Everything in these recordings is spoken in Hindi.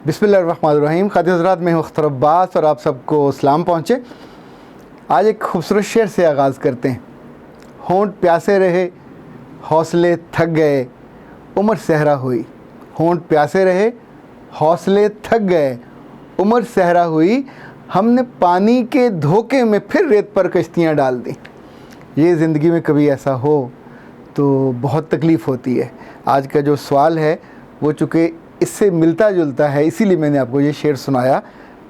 बिस्मिल्लाहिर्रहमानिर्रहीम। ख़ातिन हज़रात, मैं अख्तर अब्बास और आप सबको सलाम पहुँचे। आज एक खूबसूरत शेर से आगाज़ करते हैं। होंठ प्यासे रहे, हौसले थक गए, उम्र सहरा हुई। होंठ प्यासे रहे, हौसले थक गए, उम्र सहरा हुई। हमने पानी के धोखे में फिर रेत पर कश्तियाँ डाल दी। ये ज़िंदगी में कभी ऐसा हो तो बहुत तकलीफ़ होती है। आज का जो सवाल है वो चूँकि इससे मिलता जुलता है, इसीलिए मैंने आपको ये शेर सुनाया।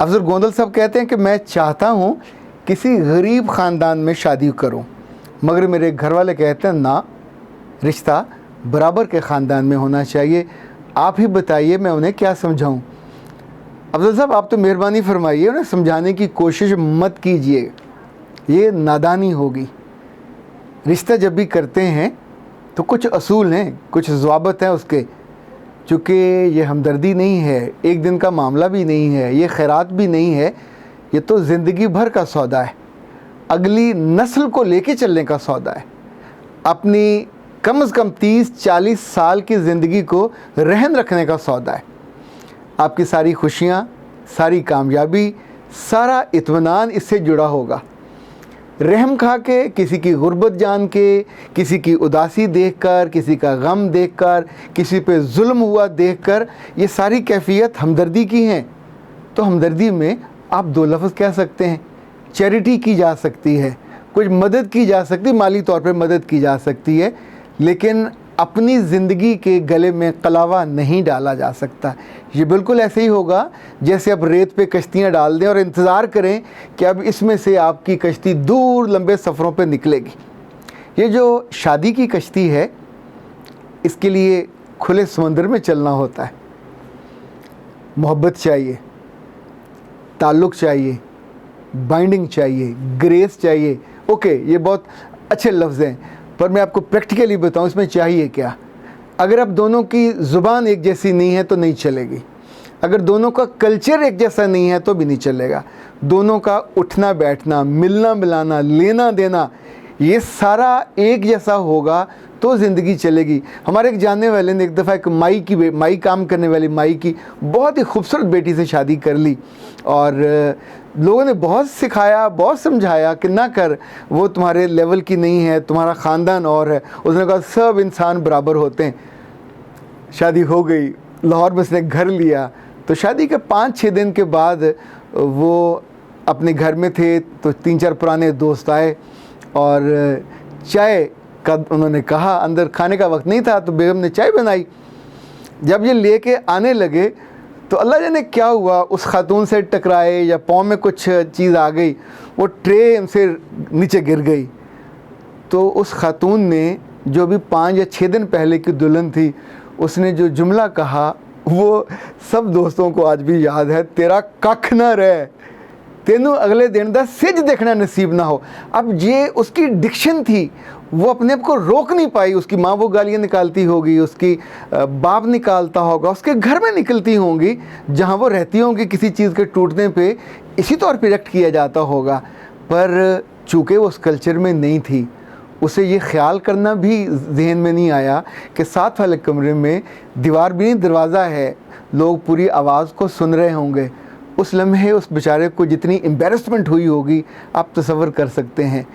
अफजल गोंदल साहब कहते हैं कि मैं चाहता हूँ किसी गरीब ख़ानदान में शादी करूँ, मगर मेरे घर वाले कहते हैं ना, रिश्ता बराबर के ख़ानदान में होना चाहिए। आप ही बताइए मैं उन्हें क्या समझाऊँ। अफजल साहब, आप तो मेहरबानी फरमाइए, उन्हें समझाने की कोशिश मत कीजिए, ये नादानी होगी। रिश्ता जब भी करते हैं तो कुछ असूल हैं, कुछ ज़वाबत हैं उसके। चूँकि ये हमदर्दी नहीं है, एक दिन का मामला भी नहीं है, ये खैरात भी नहीं है, ये तो ज़िंदगी भर का सौदा है। अगली नस्ल को लेके चलने का सौदा है। अपनी कम से कम 30-40 साल की ज़िंदगी को रहन रखने का सौदा है। आपकी सारी खुशियाँ, सारी कामयाबी, सारा इत्मीनान इससे जुड़ा होगा। रहम खा के, किसी की गुर्बत जान के, किसी की उदासी देखकर, किसी का गम देखकर, किसी पे जुल्म हुआ देखकर, ये सारी कैफियत हमदर्दी की हैं। तो हमदर्दी में आप दो लफ्ज़ कह सकते हैं। चैरिटी की जा सकती है, कुछ मदद की जा सकती, माली तौर पे मदद की जा सकती है, लेकिन अपनी ज़िंदगी के गले में कलावा नहीं डाला जा सकता। ये बिल्कुल ऐसे ही होगा जैसे आप रेत पे कश्तियाँ डाल दें और इंतज़ार करें कि अब इसमें से आपकी कश्ती दूर लंबे सफ़रों पे निकलेगी। ये जो शादी की कश्ती है, इसके लिए खुले समंदर में चलना होता है। मोहब्बत चाहिए, ताल्लुक़ चाहिए, बाइंडिंग चाहिए, ग्रेस चाहिए। ओके, ये बहुत अच्छे लफ्ज़ हैं, पर मैं आपको प्रैक्टिकली बताऊं इसमें चाहिए क्या। अगर अब दोनों की ज़ुबान एक जैसी नहीं है तो नहीं चलेगी। अगर दोनों का कल्चर एक जैसा नहीं है तो भी नहीं चलेगा। दोनों का उठना बैठना, मिलना मिलाना, लेना देना, ये सारा एक जैसा होगा तो ज़िंदगी चलेगी। हमारे एक जानने वाले ने एक दफ़ा एक माई काम करने वाली माई की बहुत ही खूबसूरत बेटी से शादी कर ली, और लोगों ने बहुत सिखाया, बहुत समझाया कि ना कर, वो तुम्हारे लेवल की नहीं है, तुम्हारा ख़ानदान और है। उसने कहा सब इंसान बराबर होते हैं। शादी हो गई, लाहौर में उसने घर लिया। तो शादी के 5-6 दिन के बाद वो अपने घर में थे तो 3-4 पुराने दोस्त आए और चाय का उन्होंने कहा। अंदर खाने का वक्त नहीं था तो बेगम ने चाय बनाई। जब ये लेके आने लगे तो अल्लाह जाने क्या हुआ, उस खातून से टकराए या पाँव में कुछ चीज़ आ गई, वो ट्रे उनसे नीचे गिर गई। तो उस खातून ने, जो भी 5 या 6 दिन पहले की दुल्हन थी, उसने जो जुमला कहा वो सब दोस्तों को आज भी याद है, तेरा कख ना रहे, तेनू अगले दिन दा सिज देखना नसीब ना हो। अब ये उसकी डिक्शन थी, वो अपने आप को रोक नहीं पाई। उसकी माँ वो गालियाँ निकालती होगी, उसकी बाप निकालता होगा, उसके घर में निकलती होंगी, जहाँ वो रहती होंगी किसी चीज़ के टूटने पे इसी तौर पे रिएक्ट किया जाता होगा। पर चूँकि वो उस कल्चर में नहीं थी, उसे ये ख्याल करना भी जहन में नहीं आया कि साथ वाले कमरे में दीवार भी नहीं, दरवाज़ा है, लोग पूरी आवाज़ को सुन रहे होंगे। उस लम्हे उस बेचारे को जितनी एम्बेरसमेंट हुई होगी आप तसव्वुर कर सकते हैं।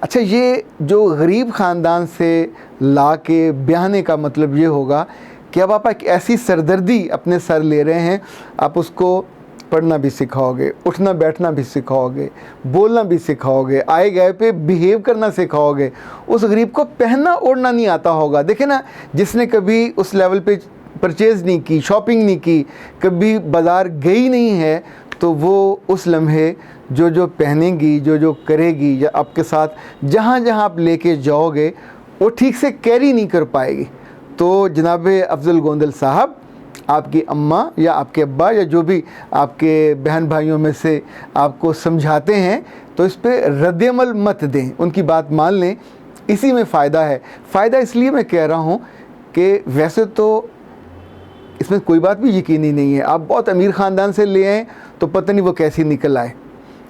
अच्छा, ये जो गरीब ख़ानदान से ला के ब्याहने का मतलब ये होगा कि अब आप एक ऐसी सरदर्दी अपने सर ले रहे हैं, आप उसको पढ़ना भी सिखाओगे, उठना बैठना भी सिखाओगे, बोलना भी सिखाओगे, आए गए पे बिहेव करना सिखाओगे। उस गरीब को पहनना ओढ़ना नहीं आता होगा। देखे ना, जिसने कभी उस लेवल पे परचेज़ नहीं की, शॉपिंग नहीं की, कभी बाज़ार गई नहीं है, तो वो उस लम्हे जो जो पहनेगी, जो जो करेगी, या आपके साथ जहाँ जहाँ आप लेके जाओगे वो ठीक से कैरी नहीं कर पाएगी। तो जनाब अफजल गोंदल साहब, आपकी अम्मा या आपके अब्बा या जो भी आपके बहन भाइयों में से आपको समझाते हैं, तो इस पर रद्द-ए-अमल मत दें, उनकी बात मान लें, इसी में फ़ायदा है। फ़ायदा इसलिए मैं कह रहा हूँ कि वैसे तो इसमें कोई बात भी यकीनी नहीं है। आप बहुत अमीर ख़ानदान से ले आएँ तो पता नहीं वो कैसी निकल आए,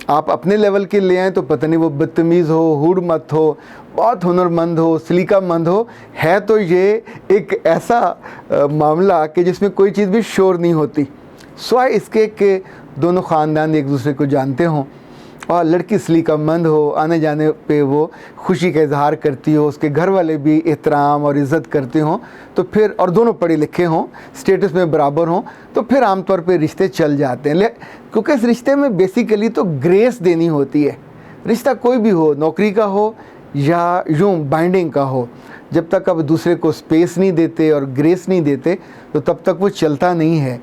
आप अपने लेवल के ले आएँ तो पता नहीं वो बदतमीज़ हो, हुड़ मत हो, बहुत हुनरमंद हो, सलीकामंद हो। है तो ये एक ऐसा मामला कि जिसमें कोई चीज़ भी शोर नहीं होती। सिवाय इसके कि दोनों ख़ानदान एक दूसरे को जानते हों और लड़की सलीकामंद हो, आने जाने पे वो खुशी का इजहार करती हो, उसके घर वाले भी एहतराम और इज़्ज़त करते हों, तो फिर और दोनों पढ़े लिखे हों, स्टेटस में बराबर हों, तो फिर आमतौर पे रिश्ते चल जाते हैं। क्योंकि इस रिश्ते में बेसिकली तो ग्रेस देनी होती है। रिश्ता कोई भी हो, नौकरी का हो या यूँ बाइंडिंग का हो, जब तक आप दूसरे को स्पेस नहीं देते और ग्रेस नहीं देते तो तब तक वो चलता नहीं है।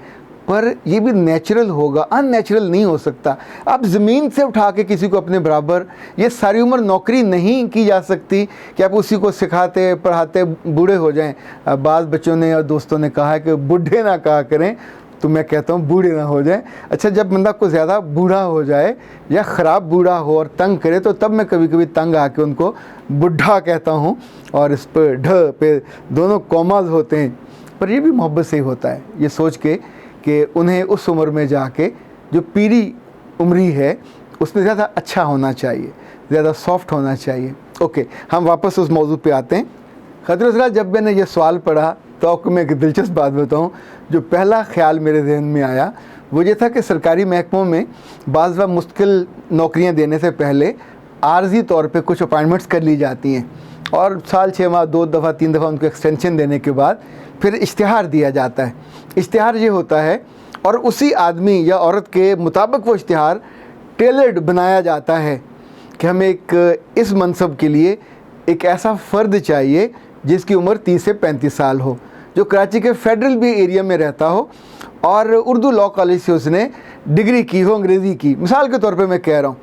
पर ये भी नेचुरल होगा, अननेचुरल नहीं हो सकता। आप ज़मीन से उठा के किसी को अपने बराबर, ये सारी उम्र नौकरी नहीं की जा सकती कि आप उसी को सिखाते पढ़ाते बूढ़े हो जाएं। बाज़ बच्चों ने और दोस्तों ने कहा है कि बूढ़े ना कहा करें, तो मैं कहता हूँ बूढ़े ना हो जाएं। अच्छा, जब बंदा को ज़्यादा बूढ़ा हो जाए या ख़राब बूढ़ा हो और तंग करे तो तब मैं कभी कभी तंग आके उनको बुढ़ा कहता हूँ, और इस पर ढ पे दोनों कॉमाज होते हैं। पर ये भी मोहब्बत से ही होता है, ये सोच के कि उन्हें उस उम्र में जाके जो पीरी उम्री है उसमें ज़्यादा अच्छा होना चाहिए, ज़्यादा सॉफ्ट होना चाहिए। ओके, हम वापस उस मौजू पे आते हैं। खतरत, जब मैंने ये सवाल पढ़ा तो आपको मैं एक दिलचस्प बात बताऊं। जो पहला ख्याल मेरे जहन में आया वो ये था कि सरकारी महकमों में बाज़ मुश्किल नौकरियां देने से पहले आर्जी तौर पे कुछ अपॉइंटमेंट्स कर ली जाती हैं और साल 6 माह 2 दफ़ा 3 दफ़ा उनको एक्सटेंशन देने के बाद फिर इश्तिहार दिया जाता है। इश्तिहार ये होता है और उसी आदमी या औरत के मुताबिक वो इश्तिहार टेलर्ड बनाया जाता है कि हमें इस मनसब के लिए एक ऐसा फ़र्द चाहिए जिसकी उम्र 30 से 35 साल हो, जो कराची के फेडरल भी एरिया में रहता हो और उर्दू लॉ कॉलेज से उसने डिग्री की हो, अंग्रेज़ी की। मिसाल के तौर पे मैं कह रहा हूँ,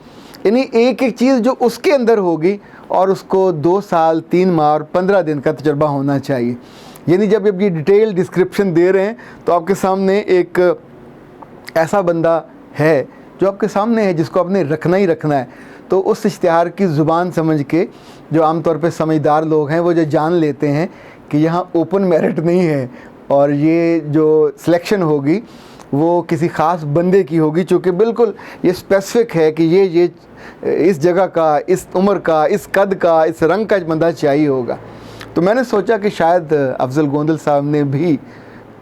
यानी एक एक चीज़ जो उसके अंदर होगी और उसको 2 साल 3 माह और 15 दिन का तजर्बा होना चाहिए। यानी जब ये डिटेल डिस्क्रिप्शन दे रहे हैं तो आपके सामने एक ऐसा बंदा है जो आपके सामने है, जिसको आपने रखना ही रखना है। तो उस इश्तिहार की ज़ुबान समझ के जो आमतौर पे समझदार लोग हैं वो जो जान लेते हैं कि यहाँ ओपन मेरिट नहीं है और ये जो सिलेक्शन होगी वो किसी ख़ास बंदे की होगी, चूँकि बिल्कुल ये स्पेसिफिक है कि ये इस जगह का, इस उम्र का, इस कद का, इस रंग का बंदा चाहिए होगा। तो मैंने सोचा कि शायद अफजल गोंदल साहब ने भी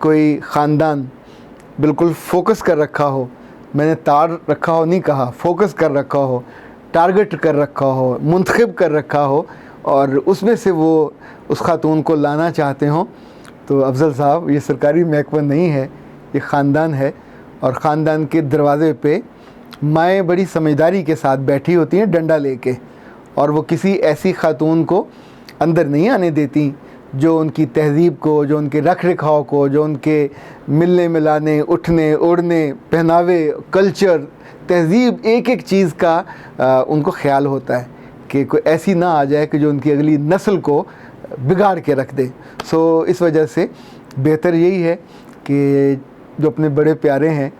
कोई ख़ानदान बिल्कुल फोकस कर रखा हो। मैंने तार रखा हो नहीं कहा, फोकस कर रखा हो, टारगेट कर रखा हो, मुंतखब कर रखा हो और उसमें से वो उस खातून को लाना चाहते हों। तो अफजल साहब, ये सरकारी महकमा नहीं है, ये ख़ानदान है और ख़ानदान के दरवाज़े पे माएँ बड़ी समझदारी के साथ बैठी होती हैं डंडा लेके, और वो किसी ऐसी खातून को अंदर नहीं आने देती जो उनकी तहज़ीब को, जो उनके रख रखाव को, जो उनके मिलने मिलाने, उठने उड़ने, पहनावे, कल्चर, तहज़ीब, एक एक चीज़ का उनको ख्याल होता है कि कोई ऐसी ना आ जाए कि जो उनकी अगली नस्ल को बिगाड़ के रख दे। सो इस वजह से बेहतर यही है कि जो अपने बड़े प्यारे हैं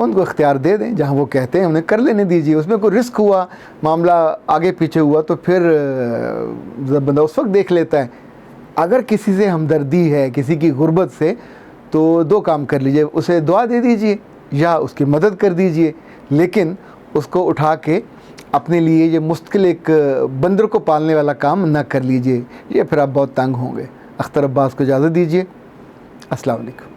उनको इख्तियार दे दें, जहाँ वो कहते हैं उन्हें कर लेने दीजिए। उसमें कोई रिस्क हुआ, मामला आगे पीछे हुआ तो फिर बंदा उस वक्त देख लेता है। अगर किसी से हमदर्दी है, किसी की गुर्बत से, तो 2 काम कर लीजिए, उसे दुआ दे दीजिए या उसकी मदद कर दीजिए, लेकिन उसको उठा के अपने लिए ये मुस्तकिल एक बंदर को पालने वाला काम ना कर लीजिए, ये फिर आप बहुत तंग होंगे। अख्तर अब्बास को इजाज़त दीजिए। अस्सलाम वालेकुम।